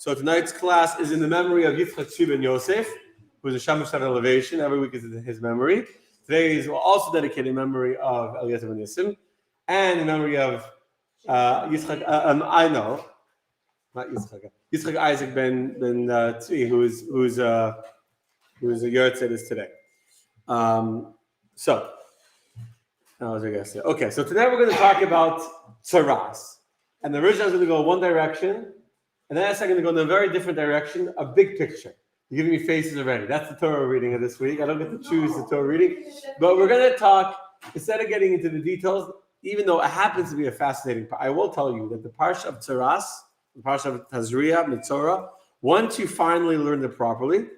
So tonight's class is in the memory of Yitzchak Tzvi ben Yosef, who is a Shamash elevation. Every week is in his memory. Today is also dedicated in memory of Eliezer ben Yissim and in memory of Yitzchak. Yitzchak Isaac ben Tzvi, who's a Yahrzeit today. So, what was I going to say? Okay, so today we're going to talk about Tzaras. And the original is going to go one direction, and then I'm going to go in a very different direction, a big picture. You're giving me faces already. That's the Torah reading of this week. I don't get to choose the Torah reading. But we're going to talk, instead of getting into the details, even though it happens to be a fascinating part, I will tell you that the Parsha of Tzaras, the Parsha of Tazria, Mitzorah, once you finally learn it properly,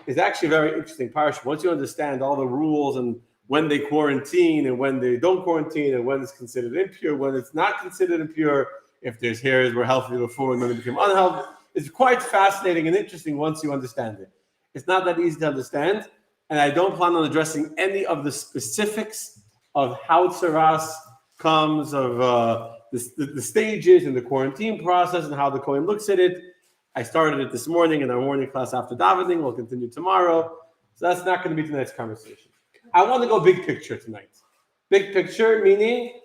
is actually a very interesting Parsha. Once you understand all the rules and when they quarantine and when they don't quarantine and when it's considered impure, when it's not considered impure, if there's hairs were healthy before and then they become unhealthy. It's quite fascinating and interesting once you understand it. It's not that easy to understand, and I don't plan on addressing any of the specifics of how Tzaras comes, of the stages and the quarantine process and how the Kohen looks at it. I started it this morning in our morning class after davening. We'll continue tomorrow. So that's not going to be tonight's conversation. I want to go big picture tonight. Big picture meaning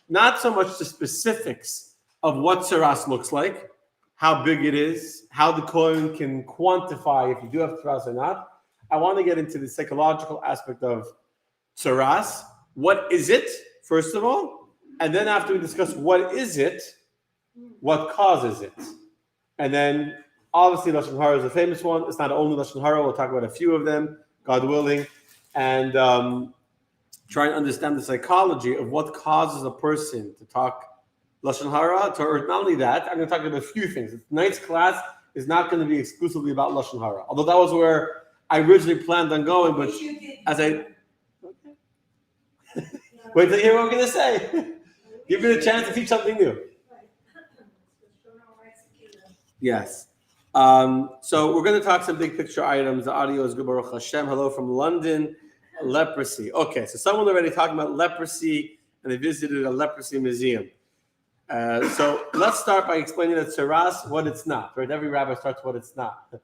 not so much the specifics of what Tzaras looks like, how big it is, how the Kohen can quantify if you do have Tzaras or not. I want to get into the psychological aspect of Tzaras. What is it, first of all? And then after we discuss what is it, what causes it? And then, obviously, Lashon Hara is a famous one. It's not only Lashon Hara. We'll talk about a few of them, God willing, and try and understand the psychology of what causes a person to talk Lashon Hara. Or not only that, I'm going to talk about a few things. Tonight's class is not going to be exclusively about Lashon Hara, although that was where I originally planned on going. But as I wait till you hear what I'm going to say, give me the chance to teach something new. Yes. So we're going to talk some big picture items. The audio is good, Baruch Hashem. Hello from London. Leprosy. Okay, so someone already talking about leprosy, and they visited a leprosy museum. So let's start by explaining that Tzaras, what it's not. Right? Every rabbi starts what it's not.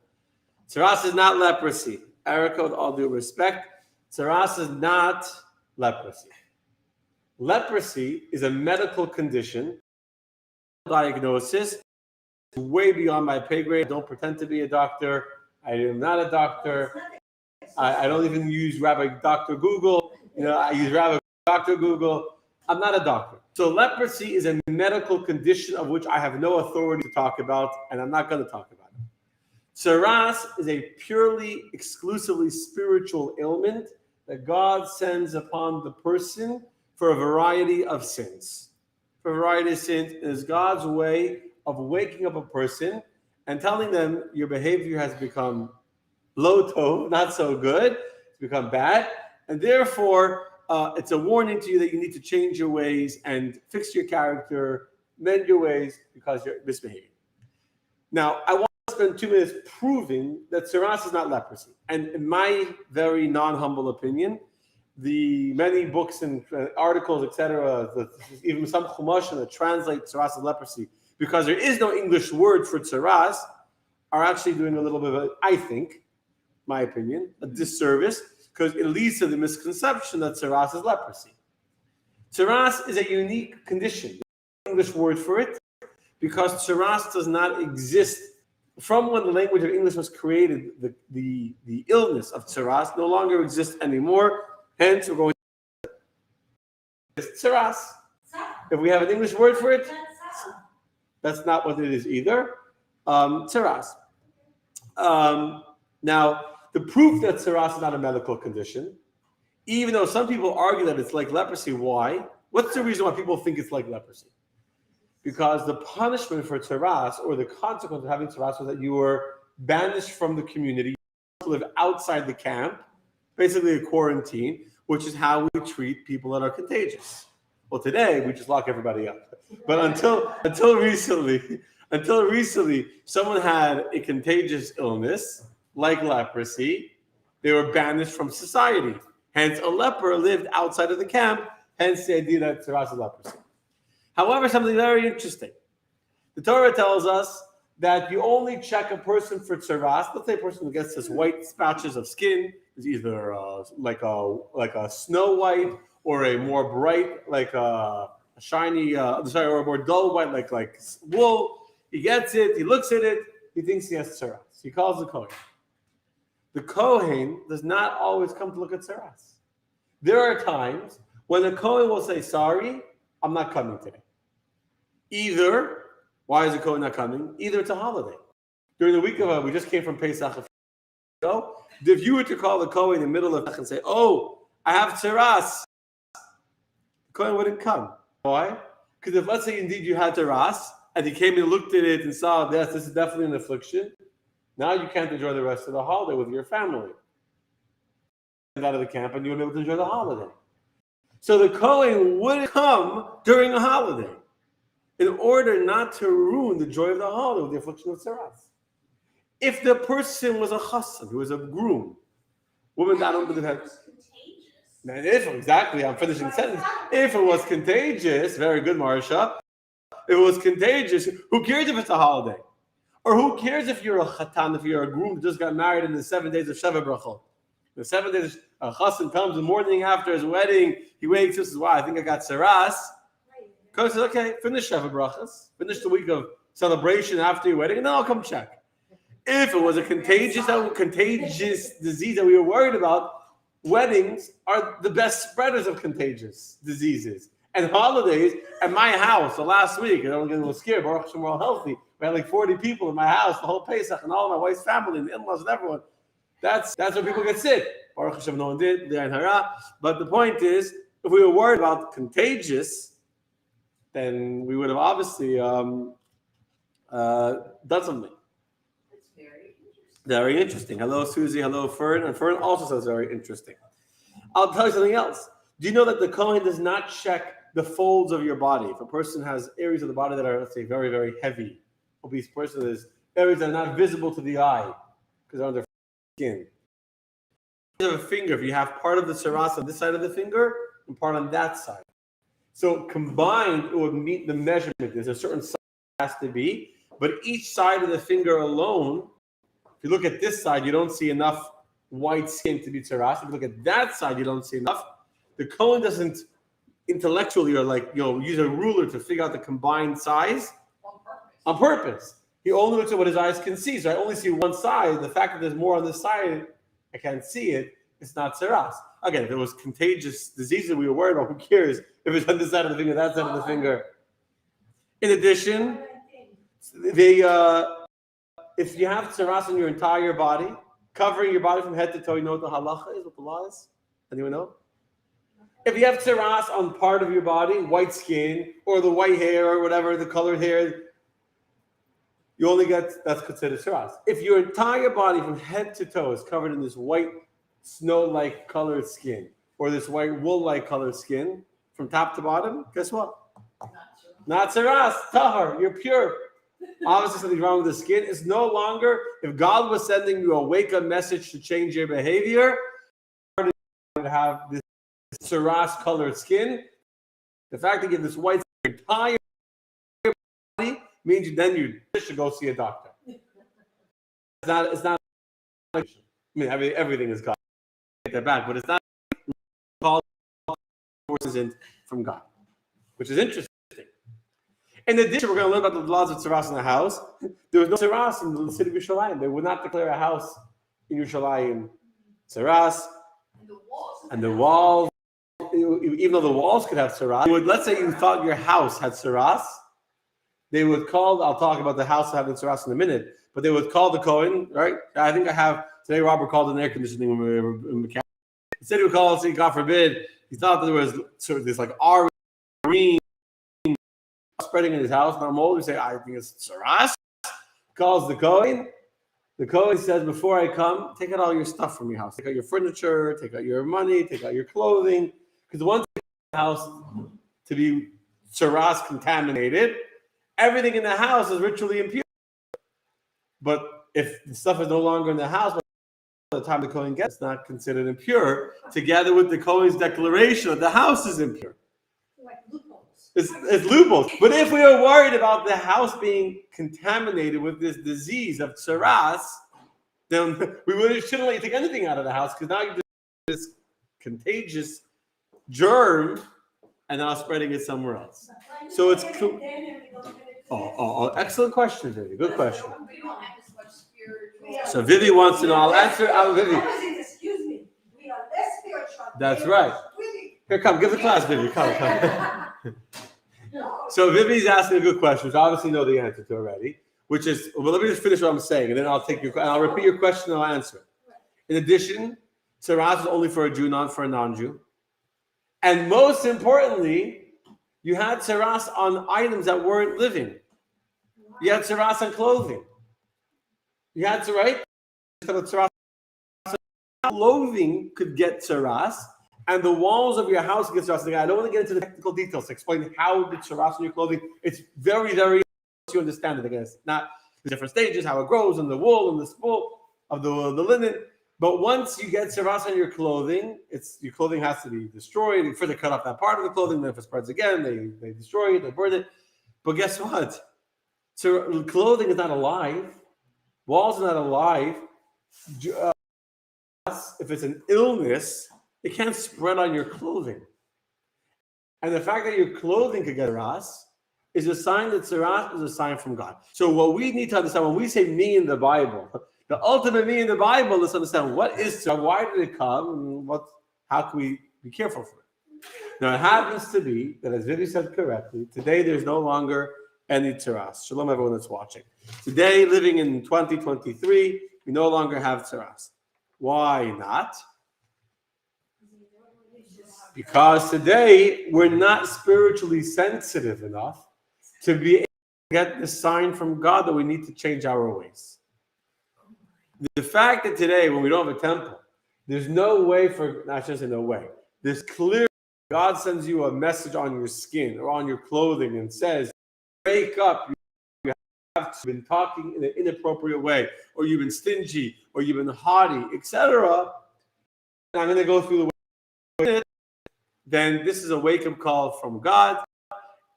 Tzaras is not leprosy. Erica, with all due respect, Tzaras is not leprosy. Leprosy is a medical condition, diagnosis, way beyond my pay grade. I don't pretend to be a doctor. I am not a doctor. I don't even use Rabbi Dr. Google. I use Rabbi Dr. Google. I'm not a doctor. So leprosy is a medical condition of which I have no authority to talk about, and I'm not going to talk about it. Tzaras is a purely, exclusively spiritual ailment that God sends upon the person for a variety of sins. For a variety of sins, it is God's way of waking up a person and telling them your behavior has become low tov, not so good, it's become bad, and therefore it's a warning to you that you need to change your ways and fix your character, mend your ways because you're misbehaving. Now, I want to spend 2 minutes proving that Tzaras is not leprosy. And in my very non-humble opinion, the many books and articles, etc., even some Chumashim that translate Tzaras as leprosy, because there is no English word for Tzaras, are actually doing a little bit of, I think, my opinion, a disservice, because it leads to the misconception that Tzaras is leprosy. Tzaras is a unique condition. There's no English word for it, because Tzaras does not exist. From when the language of English was created, the illness of Tzaras no longer exists anymore. Hence, we're going to Tzaras. If we have an English word for it, that's not what it is either. Tzaras. Now, the proof that Tzaras is not a medical condition, even though some people argue that it's like leprosy, why? What's the reason why people think it's like leprosy? Because the punishment for Tzaras, or the consequence of having Tzaras, was that you were banished from the community, to live outside the camp, basically a quarantine, which is how we treat people that are contagious. Well, today we just lock everybody up. But until recently, someone had a contagious illness like leprosy. They were banished from society. Hence, a leper lived outside of the camp. Hence, the idea that Tzaras is leprosy. However, something very interesting. The Torah tells us that you only check a person for tzaras. Let's say a person gets this white patches of skin. It's either like a snow white or a more bright, like a shiny, or a more dull white, like wool. He gets it. He looks at it. He thinks he has tzaras. He calls the kohen. The kohen does not always come to look at tzaras. There are times when the kohen will say, "Sorry, I'm not coming today." Either, why is the kohen not coming? Either it's a holiday. During the week of we just came from Pesach. If you were to call the kohen in the middle of Pesach and say, "Oh, I have tzaras," the kohen wouldn't come. Why? Because if, let's say, indeed you had tzaras and he came and looked at it and saw, yes, this is definitely an affliction, now you can't enjoy the rest of the holiday with your family. Out of the camp and you would be able to enjoy the holiday. So the kohen would come during a holiday in order not to ruin the joy of the holiday with the affliction of tzaras. If the person was a chassan, who was a groom, woman that don't believe exactly, I'm finishing the sentence. If it was contagious, very good, Marsha. If it was contagious, who cares if it's a holiday? Or who cares if you're a chatan, if you're a groom who just got married in the 7 days of Sheva Brachot? The 7 days, a chassan comes the morning after his wedding, he wakes up and says, wow, I think I got tzaras. Coach says, okay, finish Sheva Brachas, finish the week of celebration after your wedding, and then I'll come check. If it was a contagious disease that we were worried about, weddings are the best spreaders of contagious diseases. And holidays at my house, the last week, I don't get a little scared, Baruch Hashem, we're all healthy. We had like 40 people in my house, the whole Pesach, and all of my wife's family, and the in-laws and everyone. That's where people get sick. Baruch Hashem, no one did, but the point is, if we were worried about contagious, then we would have obviously done something. That's very interesting. Very interesting. Hello, Susie. Hello, Fern. And Fern also says very interesting. I'll tell you something else. Do you know that the kohen does not check the folds of your body? If a person has areas of the body that are, let's say, very, very heavy, obese person, there's areas that are not visible to the eye because they're on their skin. You have a finger. If you have part of the tzaras on this side of the finger and part on that side. So combined, it would meet the measurement. There's a certain size it has to be, but each side of the finger alone, if you look at this side, you don't see enough white skin to be tzaras. If you look at that side, you don't see enough. The kohen doesn't intellectually or use a ruler to figure out the combined size on purpose. He only looks at what his eyes can see. So I only see one side. The fact that there's more on this side, I can't see it. It's not tzaras. Again, if it was contagious disease that we were worried about, who cares if it's on this side of the finger, that side of the finger. In addition, if you have tzaras on your entire body, covering your body from head to toe, you know what the halacha is, what the law is? Anyone know? If you have tzaras on part of your body, white skin, or the white hair, or whatever, the colored hair, you only get, that's considered tzaras. If your entire body from head to toe is covered in this white snow-like colored skin, or this white wool-like colored skin, from top to bottom, guess what? Not tzaras, tahar, you're pure. Obviously something's wrong with the skin. It's no longer, if God was sending you a wake-up message to change your behavior, you would have this tzaras colored skin. The fact that you have this white entire body means then you should go see a doctor. It's not. I mean, everything is God. Take that back, but it's not called forces from God, which is interesting. In addition, we're going to learn about the laws of tzaras in the house. There was no tzaras in the city of Yerushalayim. They would not declare a house in Yerushalayim tzaras. And the walls, even though the walls could have tzaras, let's say you thought your house had tzaras, they would call, I'll talk about the house having tzaras in a minute, but they would call the kohen, right? I think I have, today Robert called an air conditioning mechanic. Instead he would call, say, God forbid, he thought that there was sort of this like green spreading in his house. Normally we say, I think it's tzaras. Calls the kohen. The kohen says, before I come, take out all your stuff from your house. Take out your furniture, take out your money, take out your clothing. Because once you the house to be tzaras contaminated, everything in the house is ritually impure. But if the stuff is no longer in the house, by the time the kohen gets, it's not considered impure, together with the kohen's declaration that the house is impure. Like loopholes. It's loopholes. But if we are worried about the house being contaminated with this disease of Tzaras, then we really shouldn't let you take anything out of the house because now you're just this contagious germ and now spreading it somewhere else. So it's excellent question, Vivi. Good question. We don't have as much spiritual. So Vivi wants to know. I'll answer. Vivi. Excuse me. We are less spiritual. That's right. Here, come. Give the class, Vivi. Come. So Vivi's asking a good question, which I obviously know the answer to already. Which is, well, let me just finish what I'm saying, and then I'll take your. I'll repeat your question and I'll answer it. In addition, Tzaras is only for a Jew, not for a non-Jew. And most importantly, you had Tzaras on items that weren't living. You had Tzaras on clothing. You had to, right? Clothing could get Tzaras, and the walls of your house get Tzaras. I don't want to get into the technical details to explain how the Tzaras on your clothing. It's very, very you understand it. Again, it's not the different stages, how it grows, and the wool and the spool of the linen. But once you get Tzaras on your clothing, your clothing has to be destroyed. You further cut off that part of the clothing. Then if it spreads again, they destroy it, they burn it. But guess what? Clothing is not alive. Walls are not alive. If it's an illness, it can't spread on your clothing. And the fact that your clothing could get Tzaras is a sign that Tzaras is a sign from God. So what we need to understand when we say me in the Bible, the ultimate me in the Bible is to understand what is Tzaras, why did it come, and how can we be careful for it. Now it happens to be that, as Vivi said correctly, today there's no longer any Tzaras. Shalom everyone that's watching. Today, living in 2023, we no longer have Tzaras. Why not? Because today we're not spiritually sensitive enough to be able to get the sign from God that we need to change our ways. The fact that today, when we don't have a temple, there's no way I shouldn't say no way. There's clear God sends you a message on your skin or on your clothing and says, wake up, you have been talking in an inappropriate way, or you've been stingy, or you've been haughty, etc. And I'm going to go through the way. Then this is a wake-up call from God.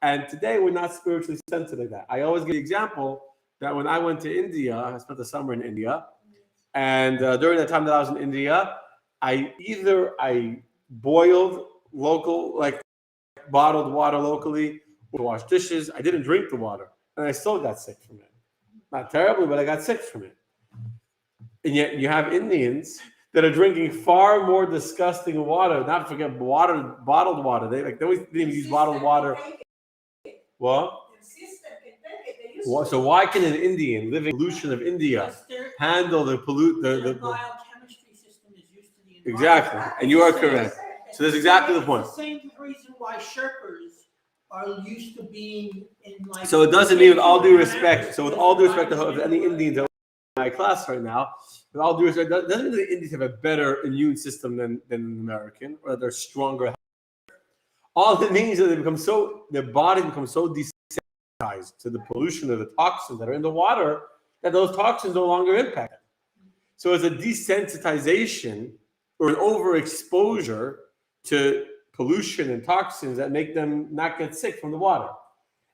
And today we're not spiritually sensitive to that. I always give the example that when I went to India, I spent the summer in India, and during the time that I was in India, I boiled local, like bottled water locally, or washed dishes. I didn't drink the water, and I still got sick from it. Not terribly, but I got sick from it. And yet you have Indians that are drinking far more disgusting water. Not to forget bottled water. They always didn't use bottled water. What? So why can an Indian living in the pollution of India handle the biochemistry system is used to the environment. Exactly, and you are correct. So that's exactly the point. It's the same reason why Sherpas are used to being in like. So it doesn't mean, with all due respect. So with all due respect to any Indians that are in my class right now, with all due respect, doesn't mean that the Indians have a better immune system than an American, or that they're stronger. All it means is that their body becomes so desensitized to the pollution of the toxins that are in the water that those toxins no longer impact them. So it's a desensitization or an overexposure to pollution and toxins that make them not get sick from the water.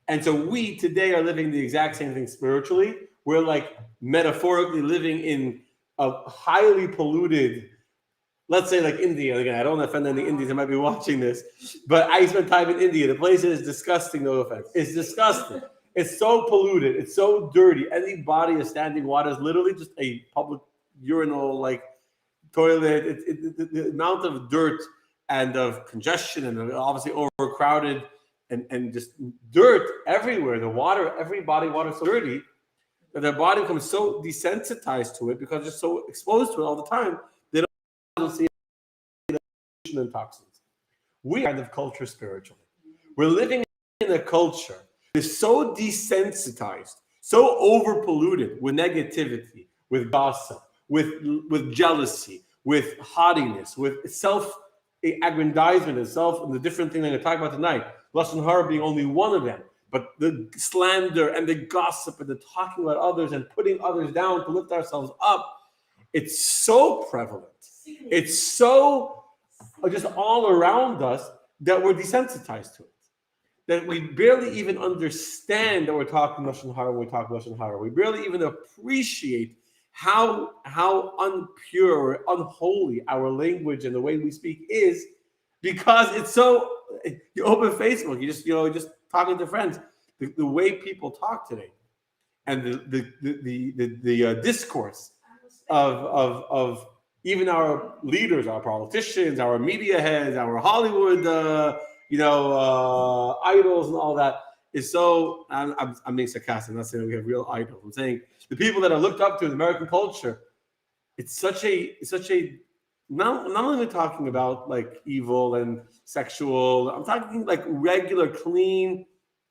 And so we today are living the exact same thing spiritually. We're like metaphorically living in a highly polluted, let's say like India. Again, I don't want to offend any Indians that might be watching this, but I spent time in India. The place is disgusting, no offense. It's disgusting. It's so polluted. It's so dirty. Any body of standing water is literally just a public urinal, like toilet. The amount of dirt and of congestion and obviously overcrowded and just dirt everywhere. The water, every body water is so dirty that their body becomes so desensitized to it because they're so exposed to it all the time. They don't see pollution and toxins. We kind of culture spiritually. We're living in a culture that is so desensitized, so overpolluted with negativity, with gossip, with jealousy, with haughtiness, with self-aggrandizement and the different things I'm going to talk about tonight. Lashon hara being only one of them. But the slander and the gossip and the talking about others and putting others down to lift ourselves up, it's so prevalent. It's so just all around us that we're desensitized to it. that we barely even understand that we're talking Lashon Hara when we talk Lashon Hara. We barely even appreciate how unpure or unholy our language and the way we speak is, because it's so. You open Facebook, just talking to friends. The way people talk today, and the discourse of even our leaders, our politicians, our media heads, our Hollywood, idols and all that is so. I'm being sarcastic. I'm not saying we have real idols. I'm saying the people that are looked up to in American culture. It's such a. Not only talking about like evil and sexual. I'm talking like regular, clean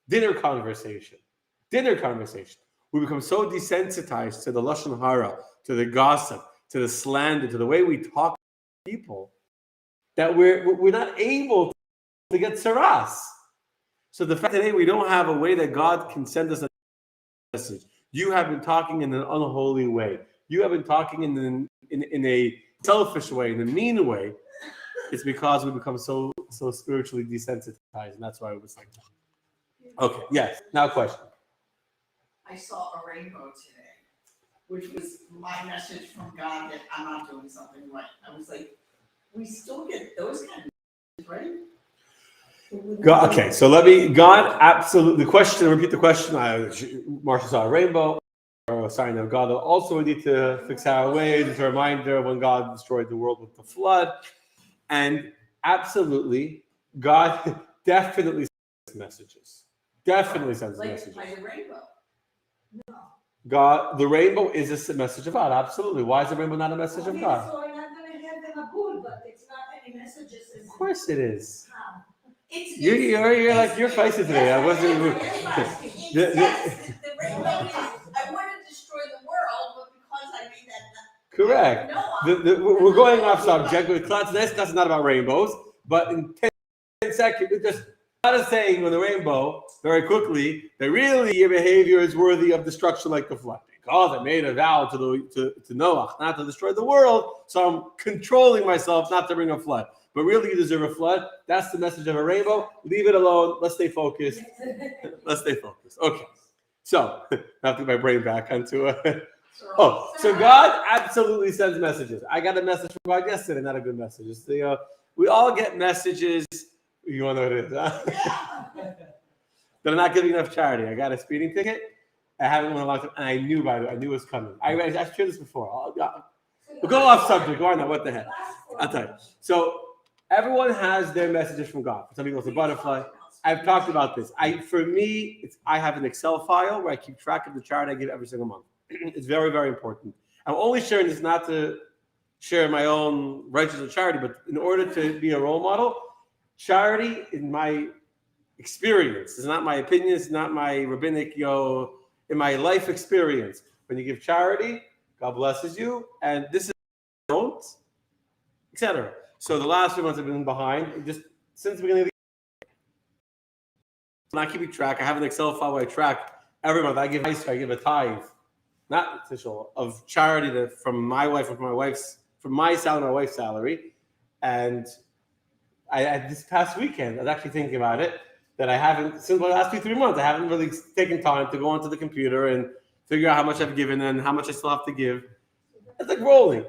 dinner conversation. Dinner conversation. We become so desensitized to the Lashon Hara, to the gossip, to the slander, to the way we talk to people, that we're not able to get Tzaras. So the fact that today we don't have a way that God can send us a message. You have been talking in an unholy way. You have been talking in a selfish way, in a mean way. It's because we become so spiritually desensitized, and that's why it was like that. Okay, yes. Now question. I saw a rainbow today, which was my message from God that I'm not doing something right. I was like, we still get those kind of messages, right? God, okay, so God absolutely, repeat the question. Marsha saw a rainbow, or a sign of God. Also, we need to fix our ways. It's a reminder when God destroyed the world with the flood. And absolutely, God definitely sends messages. Definitely sends messages. Like the rainbow. God, the rainbow is a message of God. Absolutely. Why is the rainbow not a message of God? So I'm not gonna have them a good, but it's not any messages. Of course it is. It's You're feisty today. I wasn't. the rainbow is, I want to destroy the world, but because I made that. Correct. No, We're going off subject. Today's class is not about rainbows, but in 10 seconds, God is saying with the rainbow very quickly that really your behavior is worthy of destruction like the flood. Because I made a vow to Noah not to destroy the world, so I'm controlling myself not to bring a flood. But really, you deserve a flood. That's the message of a rainbow. Leave it alone. Let's stay focused. Okay. So, I have to get my brain back onto so God absolutely sends messages. I got a message from God yesterday, not a good message. It's we all get messages. You want to know what it is, huh? That I'm not giving enough charity. I got a speeding ticket. I haven't won a long time, and I knew it was coming. I shared this before. We'll go off subject. Why not? What the heck? I'll tell you. So everyone has their messages from God. For some people, it's a butterfly. I've talked about this. For me, I have an Excel file where I keep track of the charity I give every single month. It's very, very important. I'm only sharing this not to share my own righteous charity, but in order to be a role model. Charity, in my experience, it's not my opinion, it's not my rabbinic, in my life experience. When you give charity, God blesses you, and this is don't, etc. So the last few months I've been behind, just since the beginning of the year. I'm not keeping track. I have an Excel file where I track every month. I give a tithe, not official, of charity from my wife, from my salary, my wife's salary, and this past weekend, I was actually thinking about it, that I haven't, since the last 2-3 months, I haven't really taken time to go onto the computer and figure out how much I've given and how much I still have to give. It's like rolling.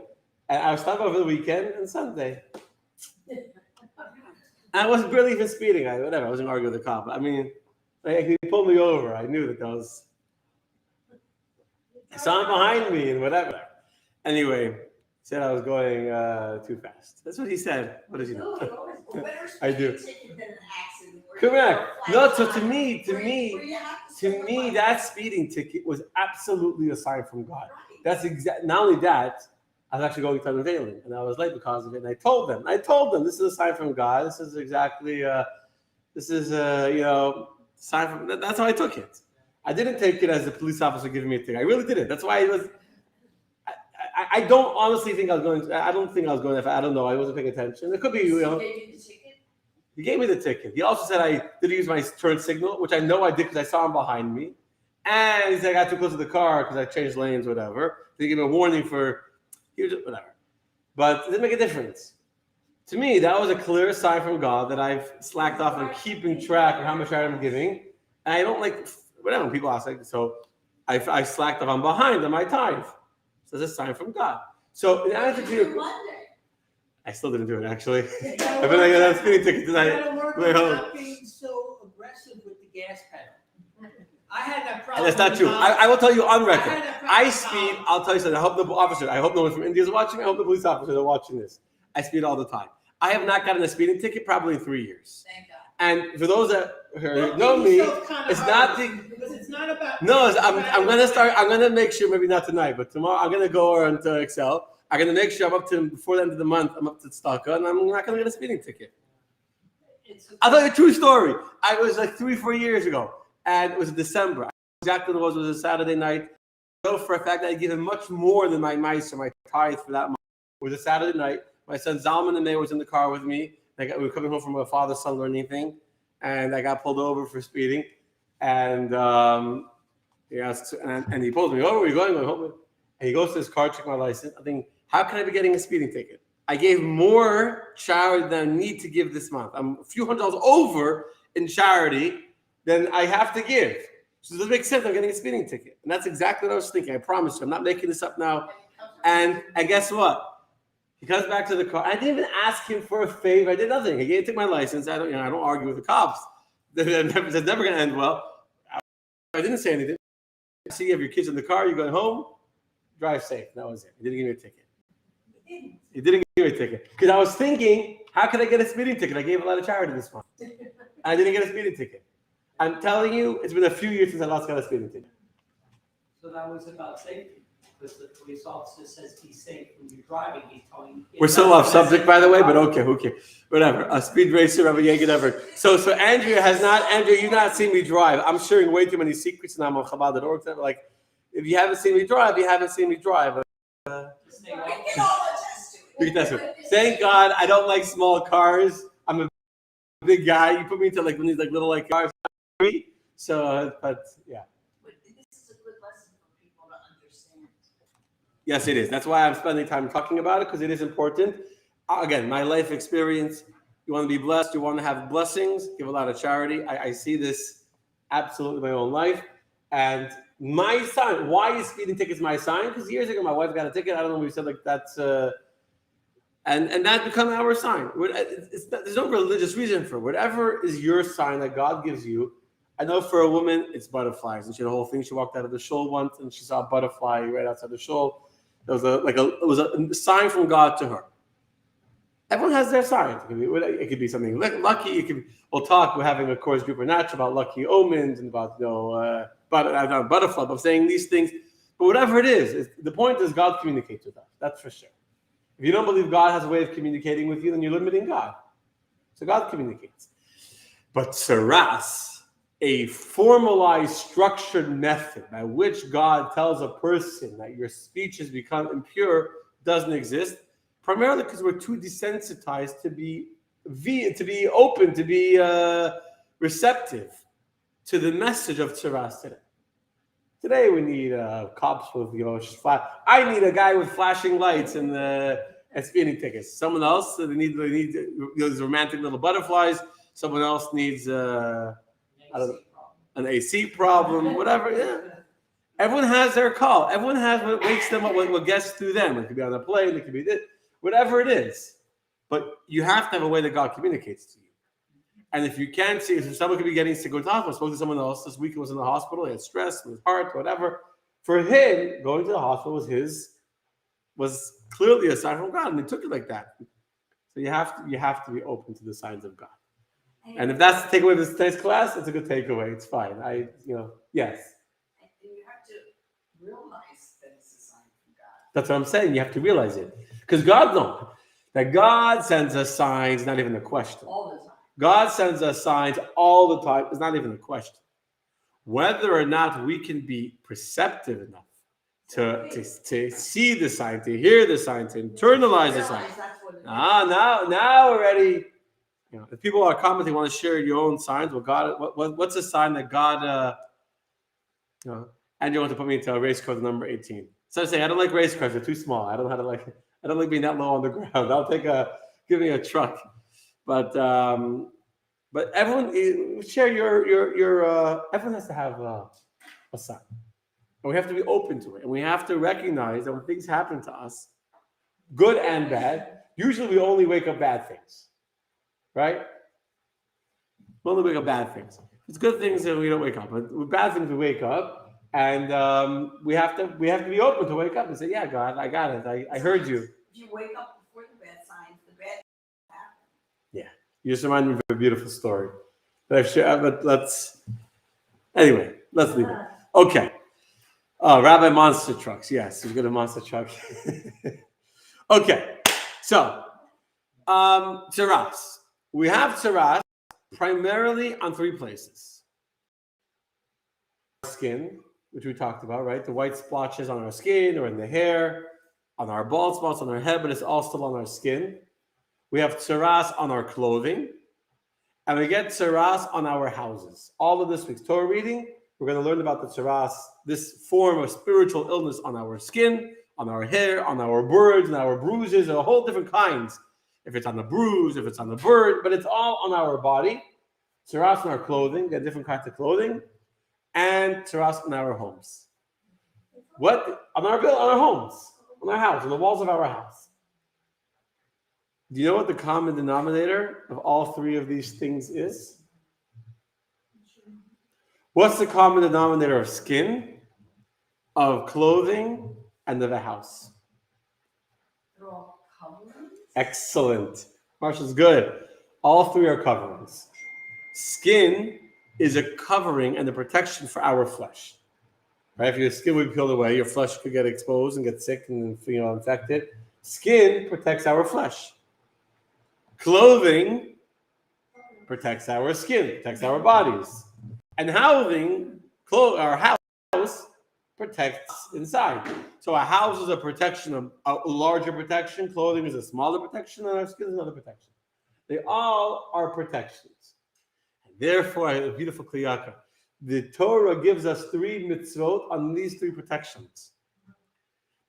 And I was talking over the weekend and Sunday. And I wasn't really even speeding. I wasn't arguing with the cop. I mean, he pulled me over. I knew that was someone behind me and whatever. Anyway, said I was going too fast. That's what he said. What does he know? I do. Correct. No, so to me, that speeding ticket was absolutely a sign from God. That's not only that, I was actually going to unveiling, and I was late because of it. And I told them, this is a sign from God. This is exactly, sign from. That's how I took it. I didn't take it as a police officer giving me a ticket. I really didn't. That's why it was. I don't honestly think I was going. I don't think I was going that fast. I don't know. I wasn't paying attention. It could be, He gave me the ticket. He also said I did use my turn signal, which I know I did because I saw him behind me. And he said I got too close to the car because I changed lanes, whatever. He gave me a warning for whatever. But it didn't make a difference. To me, that was a clear sign from God that I've slacked off on keeping track of how much I'm giving. And I don't like, whatever, people ask, like, so I slacked off, I'm behind on my tithe. So it's a sign from God. So in answer to your, Monday. I still didn't do it actually. I've been like a speeding ticket You tonight. gotta work Wait, on hold on. not being so aggressive with the gas pedal. I had that And problem. that's not true. I will tell you on record. had that problem I with speed. Tom. I'll tell you something. I hope the officer. I hope no one from India is watching. I hope the police officers are watching this. I speed all the time. I have not gotten a speeding ticket probably in 3 years. Thank God. And for those that Don't know give me, yourself kinda it's hard, not the. because it's not about. No, it's I'm about- gonna start. I'm gonna make sure. Maybe not tonight, but tomorrow I'm gonna go on to Excel. I'm gonna make sure I'm up to before the end of the month. I'm up to Stalker, and I'm not gonna get a speeding ticket. I'll tell you a true story. I was like 3-4 years ago, and it was December. Exactly what it was a Saturday night. I know for a fact that I given much more than my mice or my tithe for that month. It was a Saturday night. My son Zalman and May was in the car with me. We were coming home from a father-son learning thing, and I got pulled over for speeding. And he asked, and he pulls me over. Where are you going? I'm home. And he goes to his car, check my license. I think, how can I be getting a speeding ticket? I gave more charity than I need to give this month. I'm a few $100 over in charity than I have to give. So it doesn't make sense. I'm getting a speeding ticket. And that's exactly what I was thinking. I promise you. I'm not making this up now. And guess what? He comes back to the car. I didn't even ask him for a favor. I did nothing. He took my license. I don't argue with the cops. It's never going to end well. I didn't say anything. I see you have your kids in the car. You're going home. Drive safe. That was it. He didn't give me a ticket. He didn't give me a ticket. Because I was thinking, how could I get a speeding ticket? I gave a lot of charity this month. I didn't get a speeding ticket. I'm telling you, it's been a few years since I last got a speeding ticket. So that was about safety, because the police officer says be safe when you're driving, he's telling you. We're still off subject, by the way, but okay, who cares? Whatever. A speed racer, ever yank it ever. So Andrea, you've not seen me drive. I'm sharing way too many secrets, and I'm on Chabad.org. Like, if you haven't seen me drive, you haven't seen me drive. We can all attest to it. You can test it. Thank God I don't like small cars. I'm a big guy. You put me into like one of these like little like cars. So, but yeah. But this is a good lesson for people to understand. Yes, it is. That's why I'm spending time talking about it, because it is important. Again, my life experience. You want to be blessed. You want to have blessings. Give a lot of charity. I see this absolutely in my own life. And my sign. Why is speeding tickets my sign? Because years ago, my wife got a ticket. I don't know. We said like that's, and that become our sign. There's no religious reason for it. Whatever is your sign that God gives you. I know for a woman, it's butterflies, and she had a whole thing. She walked out of the shul once, and she saw a butterfly right outside the shul. It was a sign from God to her. Everyone has their sign. It could be something lucky. We'll talk. We're having a course group or natural about lucky omens and about butterfly. But I'm saying these things. But whatever it is, the point is God communicates with us. That's for sure. If you don't believe God has a way of communicating with you, then you're limiting God. So God communicates. But Tzaras, a formalized, structured method by which God tells a person that your speech has become impure, doesn't exist. Primarily because we're too desensitized to be open, to be receptive to the message of Tzaras today. Today we need cops with I need a guy with flashing lights and speeding tickets. Someone else they need those romantic little butterflies. Someone else needs an AC problem, whatever. Yeah. Everyone has their call. Everyone has what wakes them up, what gets through them. It could be on a plane, it could be this, whatever it is. But you have to have a way that God communicates to you. And if you can't see, if someone could be getting sick, go to the hospital. I spoke to someone else this week who was in the hospital. He had stress with his heart, whatever. For him, going to the hospital was clearly a sign from God, and he took it like that. So you have to be open to the signs of God. And if that's the takeaway of this today's class, it's a good takeaway. It's fine. Yes. And you have to realize that it's a sign from God. That's what I'm saying. You have to realize it. Because God knows that God sends us signs, not even a question. All the time. God sends us signs all the time. It's not even a question. Whether or not we can be perceptive enough to see the sign, to hear the sign, to internalize the sign. Now already. If people are commenting, want to share your own signs. Well, what's a sign that God? Andrew wants to put me into a race car number 18. So I say I don't like race cars; they're too small. I don't like being that low on the ground. I'll take a give me a truck. But everyone share your everyone has to have a sign. And we have to be open to it. And we have to recognize that when things happen to us, good and bad, usually we only wake up bad things. Right? We only wake up bad things. It's good things that we don't wake up. But with bad things we wake up. And we have to be open to wake up and say, yeah, God, I got it. I heard you. If you wake up before the bad signs, the bad happen. Yeah. You just remind me of a beautiful story that I've shared, but let's leave it. Okay. Rabbi Monster Trucks. Yes, he's got a monster truck. Okay. So, Tzaras. We have Tzaras primarily on three places. Skin, which we talked about, right? The white splotches on our skin or in the hair, on our bald spots on our head, but it's all still on our skin. We have Tzaras on our clothing, and we get Tzaras on our houses. All of this week's Torah reading, we're going to learn about the Tzaras, this form of spiritual illness on our skin, on our hair, on our birds, and our bruises, and a whole different kinds. If it's on the bruise, if it's on the bird, but it's all on our body. Tzaras on our clothing, get different kinds of clothing, and Tzaras on our homes. What? On our homes, on our house, on the walls of our house. Do you know what the common denominator of all three of these things is? What's the common denominator of skin, of clothing, and of a house? They're all coverings. Excellent. Marshall's good. All three are coverings. Skin is a covering and a protection for our flesh. Right? If your skin would be peeled away, your flesh could get exposed and get sick and infected. Skin protects our flesh. Clothing protects our skin, protects our bodies. And housing, our house protects inside. So a house is a protection, a larger protection. Clothing is a smaller protection, and our skin is another protection. They all are protections. And therefore, a beautiful kliyaka. The Torah gives us three mitzvot on these three protections.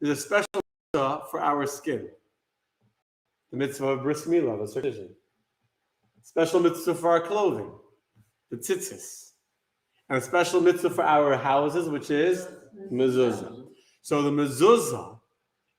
There's a special mitzvah for our skin. The mitzvah of bris milah, the circumcision. Special mitzvah for our clothing, the tzitzis. And a special mitzvah for our houses, which is mezuzah. So the mezuzah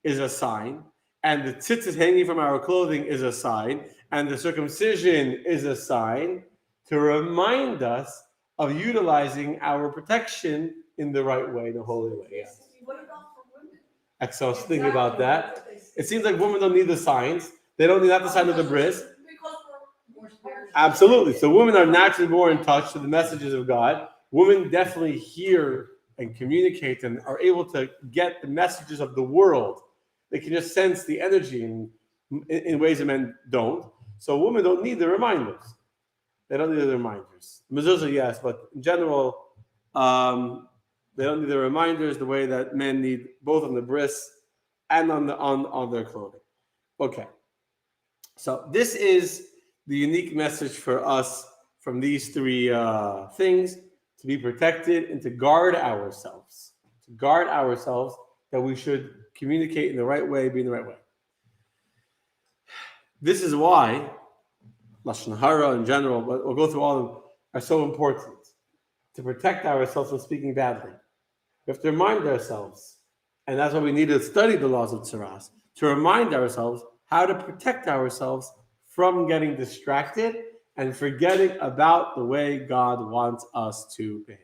is a sign, and the tzitzis hanging from our clothing is a sign, and the circumcision is a sign to remind us of utilizing our protection in the right way, the holy way. Yeah. What about for women? So I was thinking about that. It seems like women don't need the signs. They don't need the sign of the bris. Because we're more spiritual. Absolutely. So women are naturally more in touch with the messages of God. Women definitely hear and communicate and are able to get the messages of the world. They can just sense the energy in ways that men don't. So women don't need the reminders. They don't need the reminders. Mezuzah, yes, but in general, they don't need the reminders the way that men need both on the bris and on their clothing. Okay. So this is the unique message for us from these three things, to be protected and to guard ourselves. To guard ourselves, that we should communicate in the right way, be in the right way. This is why Lashon Hara in general, but we'll go through all of them, are so important. To protect ourselves from speaking badly. We have to remind ourselves, and that's why we need to study the laws of Tzaras, to remind ourselves how to protect ourselves from getting distracted and forgetting about the way God wants us to behave.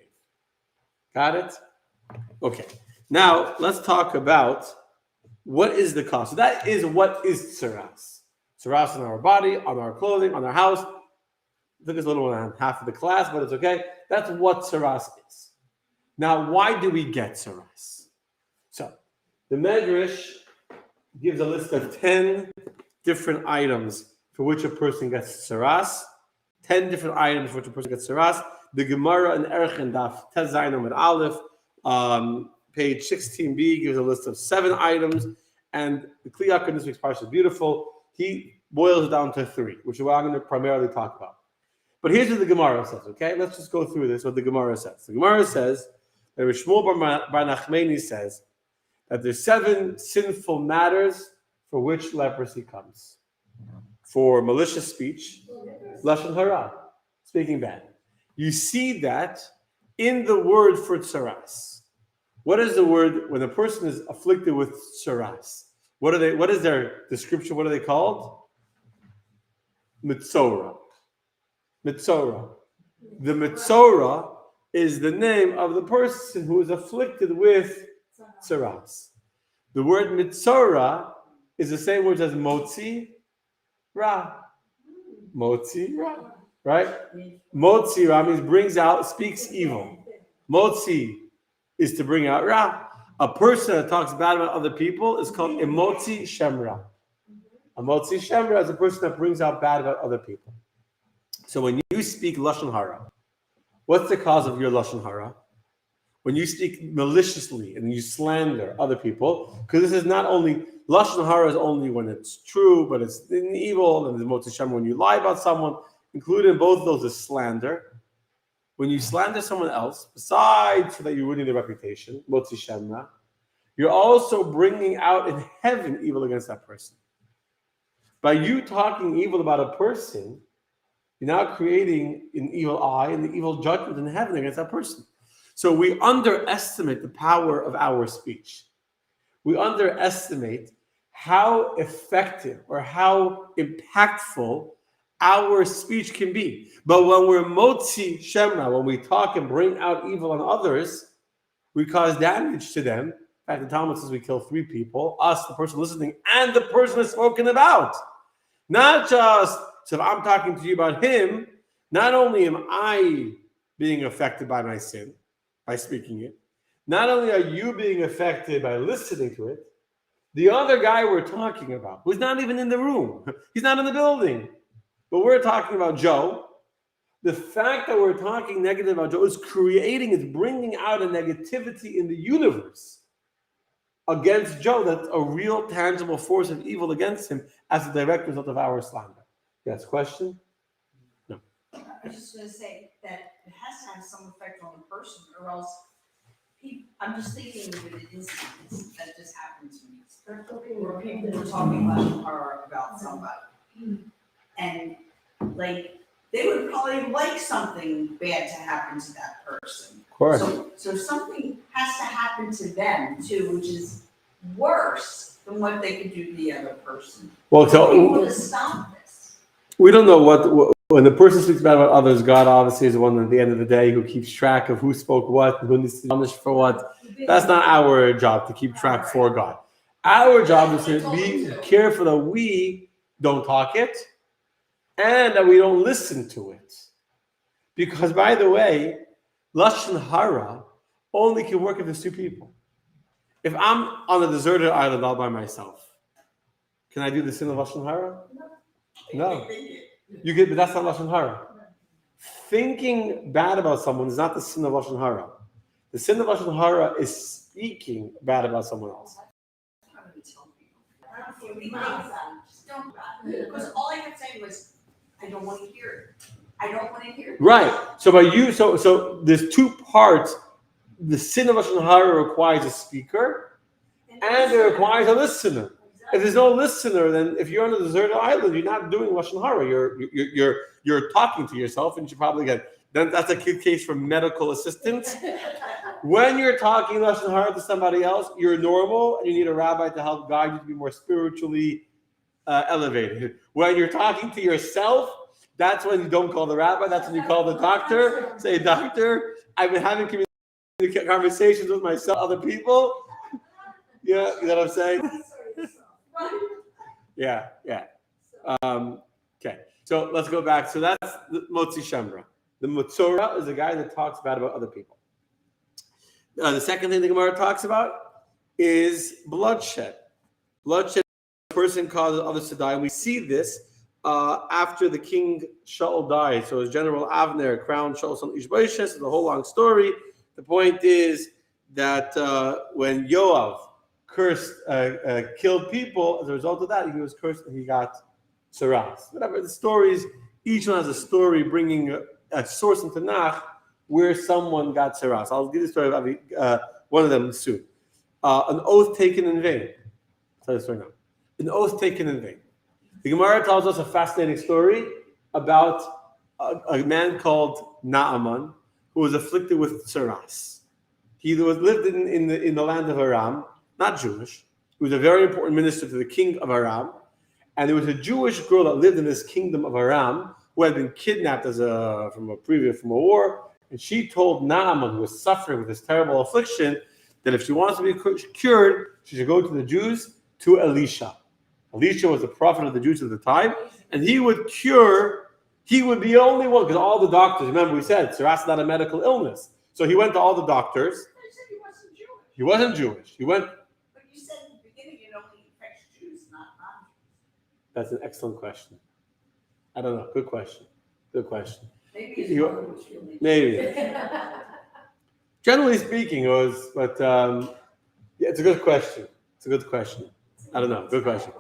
Got it? Okay. Now, let's talk about what is the cause. So that is what is Tzaras. Tzaras on our body, on our clothing, on our house. It took us a little more than half of the class, but it's okay. That's what Tzaras is. Now, why do we get Tzaras? So, the Medrash gives a list of 10 different items for which a person gets Tzaras. 10 different items for which a person gets Tzaras. The Gemara in Erchen Daf Tez Zayin Amud Aleph, page 16b, gives a list of 7 items. And the Kliyaka in this week's parsha is beautiful. He boils it down to 3, which is what I'm going to primarily talk about. But here's what the Gemara says, okay? Let's just go through this, what the Gemara says. The Gemara says, that Shmuel Bar Nachmani says, that there's 7 sinful matters for which leprosy comes. for malicious speech, lashon hara, speaking bad. You see that in the word for tzaras. What is the word when a person is afflicted with tzaras? What are they? What is their description? What are they called? Mitzora. Mitzora. The Mitzora is the name of the person who is afflicted with tzaras. The word Mitzora is the same word as Motzi Ra. Motzi Ra. Right? Motzi Ra means brings out, speaks evil. Motzi is to bring out Ra. A person that talks bad about other people is called Emotzi Shemra. Emotzi Shemra is a person that brings out bad about other people. So when you speak Lashon Hara, what's the cause of your Lashon Hara? When you speak maliciously and you slander other people, because this is not only, Lashon Hara is only when it's true, but it's in evil, and the Motzi Shemra when you lie about someone, included in both of those is slander. When you slander someone else, besides that you're ruining their reputation, Motzi Shemra, you're also bringing out in heaven evil against that person. By you talking evil about a person, you're now creating an evil eye and the evil judgment in heaven against that person. So we underestimate the power of our speech. We underestimate how effective or how impactful our speech can be. But when we're motzi shemra, when we talk and bring out evil on others, we cause damage to them. In fact, the Talmud says we kill 3 people, us, the person listening, and the person is spoken about. Not just, so if I'm talking to you about him, not only am I being affected by my sin, by speaking it, not only are you being affected by listening to it, the other guy we're talking about, who's not even in the room, he's not in the building, but we're talking about Joe, the fact that we're talking negative about Joe is bringing out a negativity in the universe against Joe that's a real tangible force of evil against him as a direct result of our slander. Yes, question? No. I was just gonna say that it has to have some effect on the person, or else I'm just thinking of an instance that just happened to me. Where people were talking about somebody. And like, they would probably like something bad to happen to that person. Of course. So something has to happen to them too, which is worse than what they could do to the other person. Well, People to stop this. we don't know what when the person speaks bad about others, God obviously is the one at the end of the day who keeps track of who spoke what, who needs to be punished for what. That's not our job to keep track for God. Our job is to be careful that we don't talk it and that we don't listen to it. Because, by the way, Lashon Hara only can work if there's 2 people. If I'm on a deserted island all by myself, can I do the sin of Lashon Hara? No. You get, but that's not Lashon Hara. Thinking bad about someone is not the sin of Lashon Hara. The sin of Lashon Hara is speaking bad about someone else. Just don't, because all I kept saying was, I don't want to hear it. I don't want to hear it. Right. So by you, so there's 2 parts. The sin of Lashon Hara requires a speaker, and it requires a listener. If there's no listener, then if you're on a deserted island, you're not doing Lashon Hara. You're talking to yourself, and you should probably get. Then that's a good case for medical assistance. When you're talking Lashon Hara to somebody else, you're normal, and you need a rabbi to help guide you to be more spiritually elevated. When you're talking to yourself, that's when you don't call the rabbi. That's when you call the doctor. Say, doctor, I've been having conversations with myself, other people. Yeah, you know what I'm saying? Yeah. Okay, so let's go back. So that's the Motzi Shemra. The Mitzora is the guy that talks bad about other people. The second thing the Gemara talks about is bloodshed. Bloodshed, a person causes others to die. And we see this after the king Shaul died. So his general Avner crowned Shaul son Ishbosheth. It's a whole long story. The point is that when Yoav killed people, as a result of that, he was cursed and he got Tzaras. Whatever the stories, each one has a story bringing a source in Tanakh where someone got Tzaras. I'll give the story of one of them soon. An oath taken in vain. I'll tell you the story now. An oath taken in vain. The Gemara tells us a fascinating story about a man called Naaman who was afflicted with Tzaras. He lived in the land of Aram, not Jewish. He was a very important minister to the king of Aram. And there was a Jewish girl that lived in this kingdom of Aram who had been kidnapped from a war. And she told Naaman, who was suffering with this terrible affliction, that if she wants to be cured, she should go to the Jews, to Elisha. Elisha was the prophet of the Jews at the time, and he would be the only one, because all the doctors, remember we said, Tzaras is not a medical illness. So he went to all the doctors. I said he wasn't Jewish. He wasn't Jewish. He went. But you said in the beginning it only affects Jews, not non-Jews. That's an excellent question. I don't know. Good question. Maybe his You- mother was really. Maybe. Generally speaking, it was, but yeah, it's a good question. I don't know. Good question.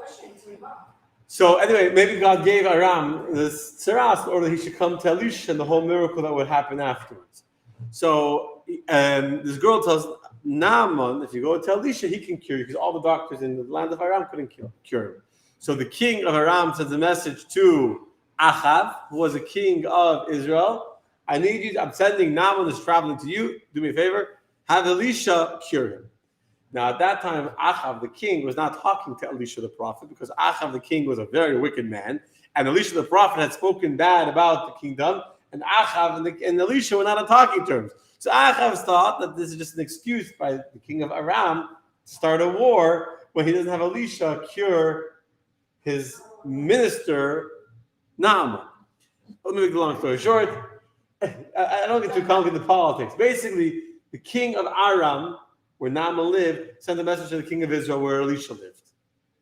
So anyway, maybe God gave Aram this Tzaras in order that he should come to Elisha and the whole miracle that would happen afterwards. So this girl tells Naaman, if you go to Elisha, he can cure you, because all the doctors in the land of Aram couldn't cure him. So the king of Aram sends a message to Achav, who was a king of Israel. I'm sending Naaman is traveling to you. Do me a favor, have Elisha cure him. Now, at that time, Achav, the king, was not talking to Elisha the prophet, because Achav, the king, was a very wicked man. And Elisha the prophet had spoken bad about the kingdom, and Achav and Elisha were not on talking terms. So Achav thought that this is just an excuse by the king of Aram to start a war when he doesn't have Elisha cure his minister, Naaman. Let me make the long story short. I don't get too caught into politics. Basically, the king of Aram, where Naaman lived, sent a message to the king of Israel where Elisha lived.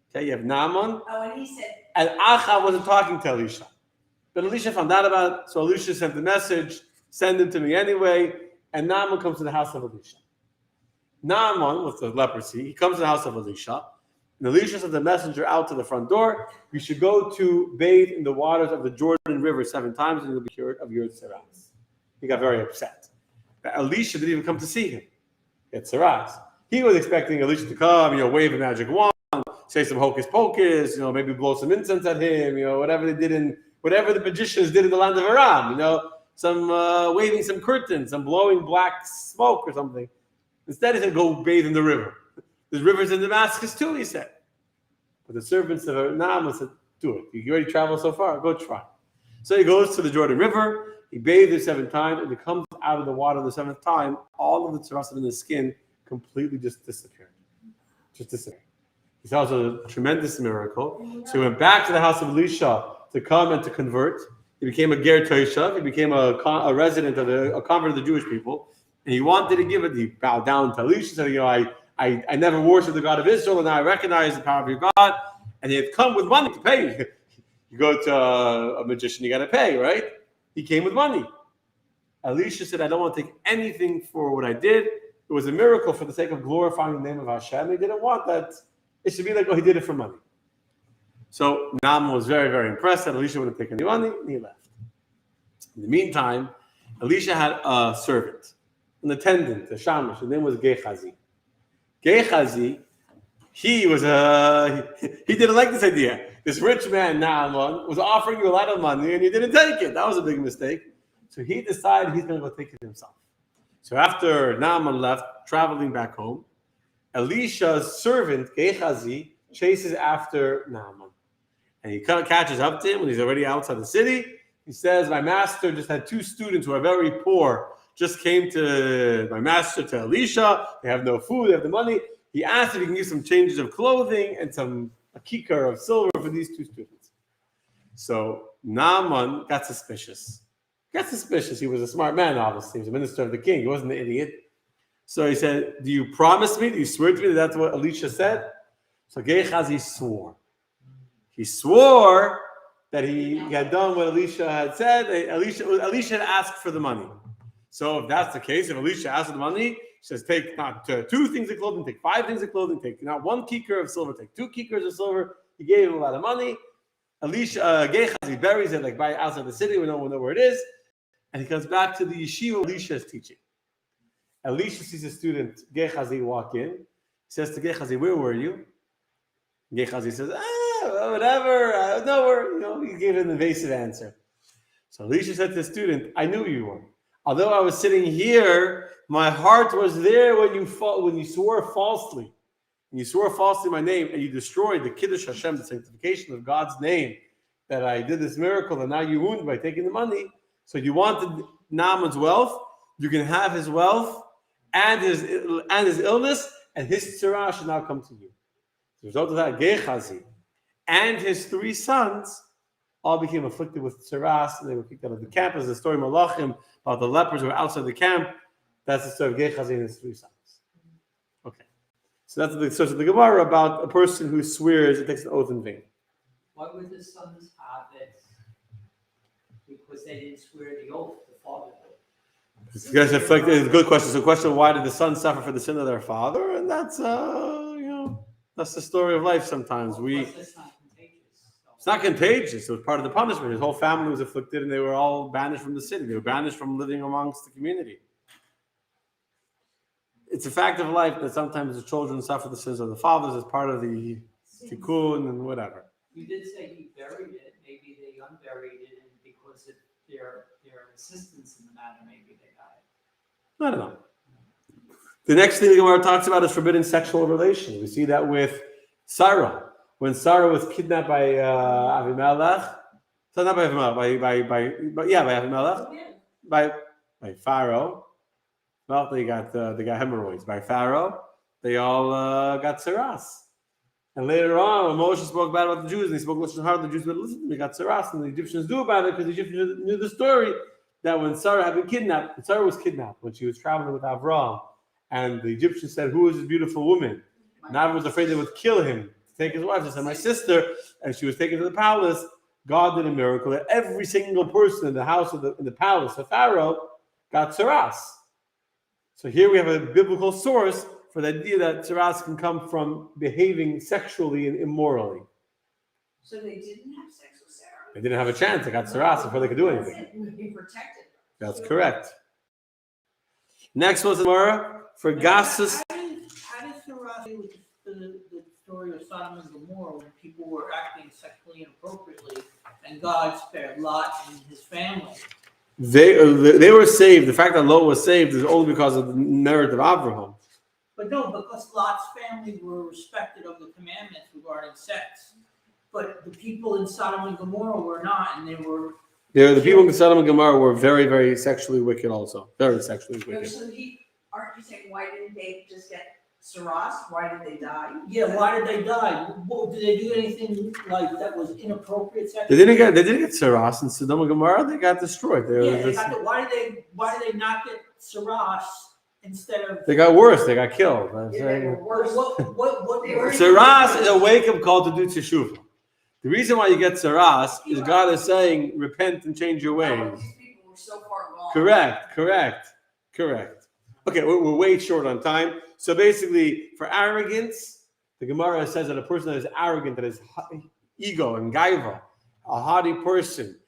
Okay, you have Naaman, Oh, and he said, and Achav wasn't talking to Elisha. But Elisha found out about it, so Elisha sent the message, send him to me anyway, and Naaman comes to the house of Elisha. Naaman, with the leprosy, he comes to the house of Elisha, and Elisha sent the messenger out to the front door. You should go to bathe in the waters of the Jordan River 7 times, and you'll be cured of your Tzaras. He got very upset. But Elisha didn't even come to see him. It's Tzaras. He was expecting Elisha to come, wave a magic wand, say some hocus pocus, maybe blow some incense at him, whatever the magicians did in the land of Aram, some waving some curtains, some blowing black smoke or something. Instead, he said, go bathe in the river. There's rivers in Damascus too, he said. But the servants of Naaman said, do it. You already traveled so far, go try. So he goes to the Jordan River, he bathed there 7 times, and he comes out of the water the 7th time, all of the tzaras in his skin completely just disappeared. He saw a tremendous miracle. So he went back to the house of Elisha to come and to convert. He became a ger toshav. He became a resident of a convert of the Jewish people. And he wanted to give it. He bowed down to Elisha, said, I never worshipped the God of Israel, and now I recognize the power of your God. And he had come with money to pay. You go to a magician, you got to pay, right? He came with money. Elisha said, I don't want to take anything for what I did. It was a miracle for the sake of glorifying the name of Hashem. He didn't want that. It should be like, he did it for money. So Naaman was very, very impressed that Elisha wouldn't take any money, and he left. In the meantime, Elisha had a servant, an attendant, a shamash. His name was Gehazi. Gehazi, he didn't like this idea. This rich man, Naaman, was offering you a lot of money, and you didn't take it. That was a big mistake. So he decided he's going to go take it himself. So after Naaman left, traveling back home, Elisha's servant, Gehazi, chases after Naaman. And he catches up to him when he's already outside the city. He says, my master just had 2 students who are very poor, just came to my master, to Elisha. They have no food, they have the money. He asked if he can give some changes of clothing and a kikar of silver for these 2 students. So Naaman got suspicious. He was a smart man, obviously. He was a minister of the king. He wasn't an idiot. So he said, do you promise me? Do you swear to me that that's what Elisha said? So Gehazi swore. He swore that he had done what Elisha had said. Elisha had asked for the money. So if that's the case, if Elisha asked for the money, he says, take not 2 things of clothing, take 5 things of clothing, take not 1 kikar of silver, take 2 kikars of silver. He gave him a lot of money. Gehazi buries it by outside the city. We don't know where it is. And he comes back to the yeshiva Elisha is teaching. Elisha sees a student, Gehazi, walk in. He says to Gehazi, where were you? Gehazi says, whatever. No, he gave an evasive answer. So Elisha said to the student, I knew you were. Although I was sitting here, my heart was there when you swore falsely. And you swore falsely my name, and you destroyed the Kiddush Hashem, the sanctification of God's name, that I did this miracle, and now you wounded by taking the money. So you wanted Naaman's wealth, you can have his wealth and his illness, and his tzara should now come to you. As a result of that, Gehazi and his 3 sons all became afflicted with Tzaras, and they were kicked out of the camp. As the story of Malachim about the lepers who were outside the camp, that's the story of Gehazi and his 3 sons. Okay. So that's the source of the Gemara about a person who swears and takes an oath in vain. Why would the sons have it? Because they didn't swear the oath, the father did. It's a good question. So the question, why did the sons suffer for the sin of their father? And that's, that's the story of life sometimes. It's not contagious. It's not contagious. It was part of the punishment. His whole family was afflicted, and they were all banished from the city. They were banished from living amongst the community. It's a fact of life that sometimes the children suffer the sins of the fathers as part of the tikkun and whatever. You did say he buried it. Maybe they unburied it, and because of their insistence in the matter, maybe they got it. I don't know. The next thing the Gemara talks about is forbidden sexual relations. We see that with Sarah. When Sarah was kidnapped by Avimelech, so not by Avimelech, by Avimelech, by Pharaoh. Well, they got hemorrhoids. By Pharaoh, they all got Tzaras. And later on, when Moshe spoke bad about the Jews, and he spoke lashon hara, the Jews would listen to him. They got Tzaras, and the Egyptians knew about it because the Egyptians knew the story that when Sarah had been kidnapped, when Sarah was kidnapped when she was traveling with Avram, and the Egyptians said, "Who is this beautiful woman?" And Avram was afraid they would kill him to take his wife. She said, "My sister," and she was taken to the palace. God did a miracle that every single person in the house in the palace of Pharaoh got Tzaras. So here we have a biblical source for the idea that Tzaras can come from behaving sexually and immorally. So they didn't have sex with Sarah? They didn't have a chance. They got Tzaras before they could do anything. Be protected. That's correct. Next was the Gemara for Gassus. How does Tzaras deal with the story of Sodom and Gomorrah when people were acting sexually inappropriately and God spared Lot and his family? They were saved. The fact that Lot was saved is only because of the merit of Abraham. But no, because Lot's family were respected of the commandments regarding sex. But the people in Sodom and Gomorrah were not, and they were... The people in Sodom and Gomorrah were very, very sexually wicked also. Very sexually wicked. So aren't you saying, why didn't they just get Tzaras? Why did they die? Yeah, why did they die? Did they do anything like that was inappropriate They sexually? didn't get Tzaras in Sodom and Gomorrah. They got destroyed. Why did they not get Tzaras instead of... They got worse. They got killed. I'm Yeah, they saying. were worse. What They were- Tzaras is a wake-up call to do teshuvah. The reason why you get Tzaras is God is saying, repent and change your ways. These people were so far gone. Correct. Okay, we're way short on time. So basically, for arrogance, the Gemara says that a person that is arrogant, that is ego and gaiva, a haughty person,